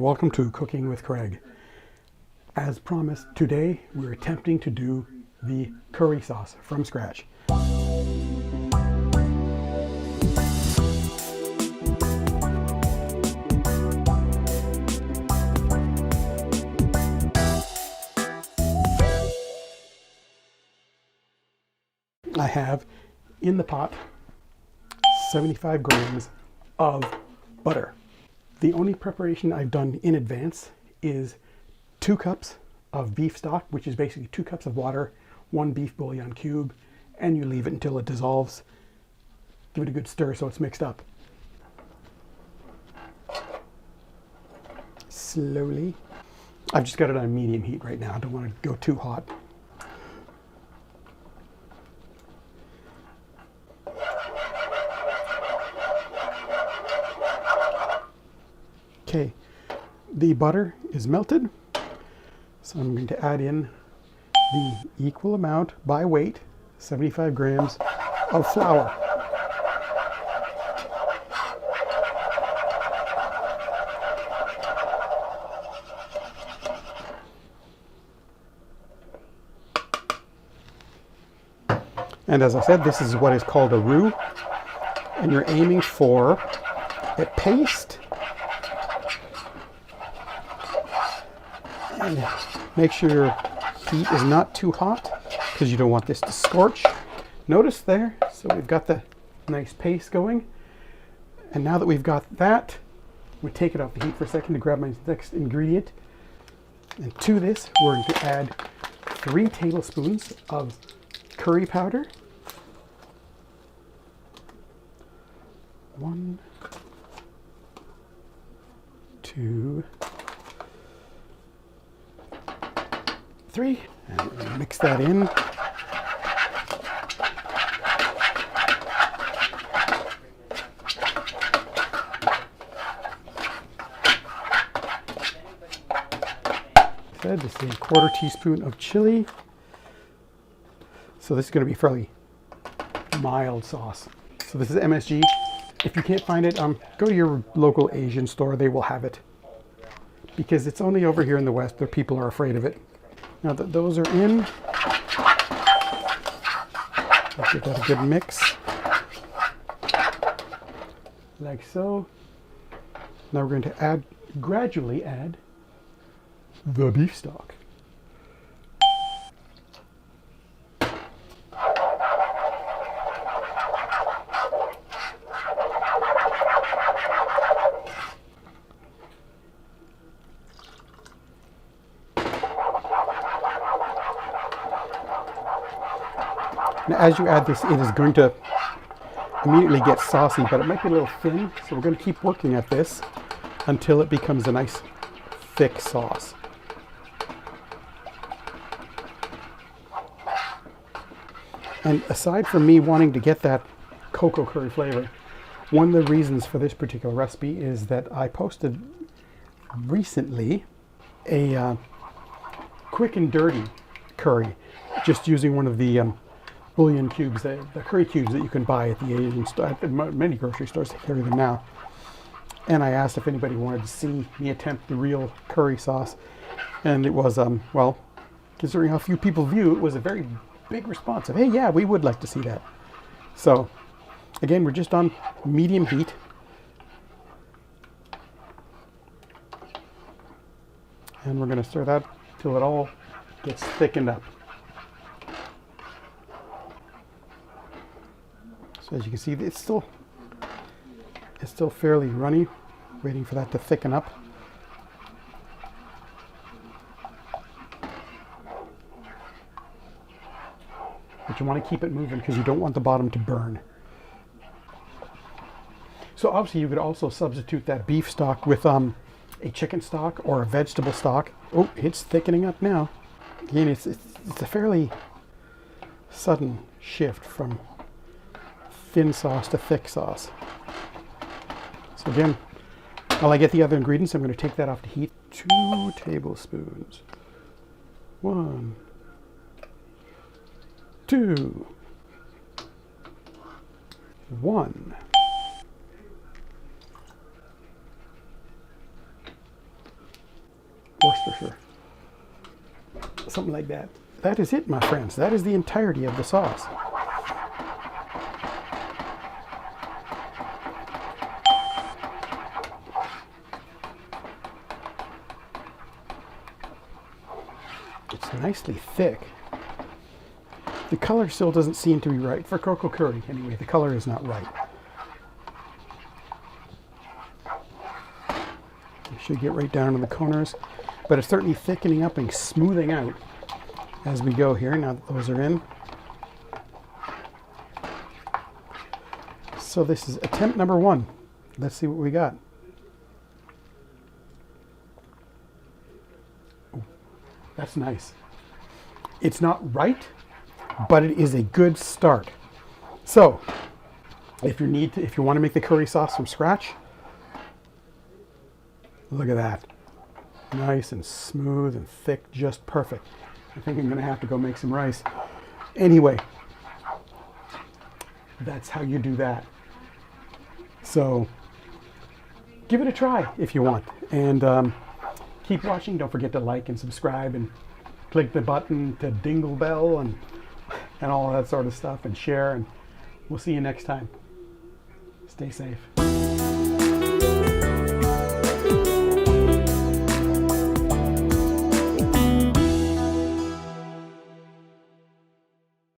and welcome to Cooking with Craig. As promised, today we're attempting to do the curry sauce from scratch. I have in the pot 75 grams of butter. The only preparation I've done in advance is 2 cups of beef stock, which is basically 2 cups of water, 1 beef bouillon cube, and you leave it until it dissolves. Give it a good stir so it's mixed up. Slowly. I've just got it on medium heat right now. I don't want to go too hot. Okay, the butter is melted, so I'm going to add in the equal amount by weight, 75 grams of flour. And as I said, this is what is called a roux, and you're aiming for a paste. And make sure your heat is not too hot because you don't want this to scorch. Notice there, so we've got the nice paste going. And now that we've got that, we take it off the heat for a second to grab my next ingredient. And to this, we're going to add 3 tablespoons of curry powder. 1, 2, 3, and we're going to mix that in. This is a 1/4 teaspoon of chili. So this is going to be fairly mild sauce. So this is MSG. If you can't find it, go to your local Asian store. They will have it. Because it's only over here in the West that people are afraid of it. Now that those are in, let's give that a good mix, like so. Now we're going to gradually add the beef stock. Now, as you add this, it is going to immediately get saucy, but it might be a little thin, so we're going to keep working at this until it becomes a nice thick sauce. And aside from me wanting to get that cocoa curry flavor, one of the reasons for this particular recipe is that I posted recently a quick and dirty curry, just using one of the bouillon cubes, the curry cubes that you can buy at the Asian store, at many grocery stores. They carry them now. And I asked if anybody wanted to see me attempt the real curry sauce, and it was well, considering how few people view, it was a very big response of, hey, yeah, we would like to see that. So again, we're just on medium heat. And we're going to stir that till it all gets thickened up. So as you can see, it's still fairly runny, waiting for that to thicken up. But you want to keep it moving because you don't want the bottom to burn. So obviously you could also substitute that beef stock with a chicken stock or a vegetable stock. Oh, it's thickening up now. Again, it's a fairly sudden shift from thin sauce to thick sauce. So again, while I get the other ingredients, I'm going to take that off the heat. 2 tablespoons. 1, 2, 1. for sure. Something like that. That is it, my friends. That is the entirety of the sauce. It's nicely thick. The color still doesn't seem to be right. For cocoa curry, anyway, the color is not right. You should get right down to the corners, but it's certainly thickening up and smoothing out as we go here, now that those are in. So this is attempt number 1. Let's see what we got. Ooh, that's nice. It's not right, but it is a good start. So, if you want to make the curry sauce from scratch, look at that. Nice and smooth and thick, just perfect. I think I'm going to have to go make some rice. Anyway, that's how you do that. So, give it a try if you want. And keep watching. Don't forget to like and subscribe and click the button to dingle bell and all that sort of stuff, and share. And we'll see you next time. Stay safe.